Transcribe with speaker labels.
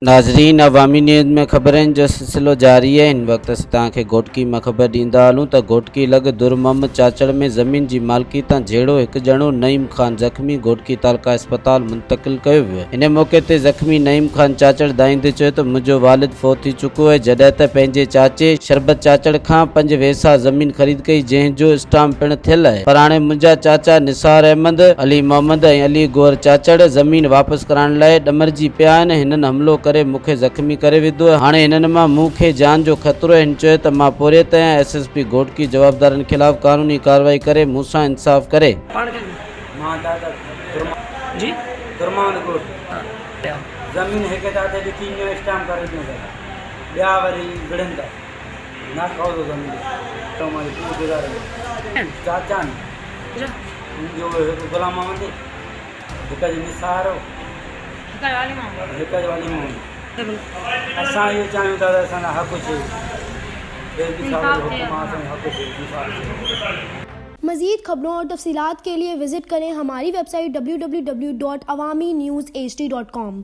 Speaker 1: नाज़रीन, अवामी न्यूज़ में ख़बरनि जो सिलसिलो जारी है। इन वक्त असीं तव्हांखे घोटकी में ख़बर ॾींदा हलूं त घोटकी लॻ दुरमहमद चाचड़ में ज़मीन जी मालकी तां जहिड़ो हिकु ॼणो नईम ख़ान ज़ख़मी घोटकी तालका अस्पताल मुंतक़िल कयो वियो। इन मौक़े ते ज़ख़मी नईम ख़ान चाचड़ दाईंदे चयो त मुंहिंजो वालिद फ़ौत थी चुको आहे, जॾहिं त पंहिंजे चाचे शरबत चाचड़ खां 5 वेसा ज़मीन ख़रीद कई, जंहिंजो स्टाम्प पिणु थियल आहे। पर हाणे मुंहिंजा चाचा निसार अहमद, अली मोहम्मद ऐं अली गौर चाचड़ ज़मीन वापसि कराइण लाइ ॾमरजी पिया आहिनि। हिननि हमलो करे मूंखे ज़ख़्मी करे विधो। हाणे हिननि मां मूंखे जान जो ख़तरो आहे। हिन चयो त मां पोरियत आहियां। SSP घोटकी जवाबदारनि ख़िलाफ़ कानूनी कार्रवाई करे मूंसां इंसाफ़ करे।
Speaker 2: जी ज़मीन हिकु चाचे लिखी में स्टाम्प करे ॾियो, ॿिया वरी विढ़नि था ना खाओ ज़मीन तो हमारी पूरी गुज़ारे चाचा जो हिकु गुलाम मोहम्मद, हिकु जो निसार, हिकु वाली मोहम्मद। असां इहो चाहियूं था त असांजा हक़ थिए,
Speaker 3: मज़ीद खबरों और तफसीलात के लिए विजिट करें हमारी वेबसाइट www.awamiNewsHD.com।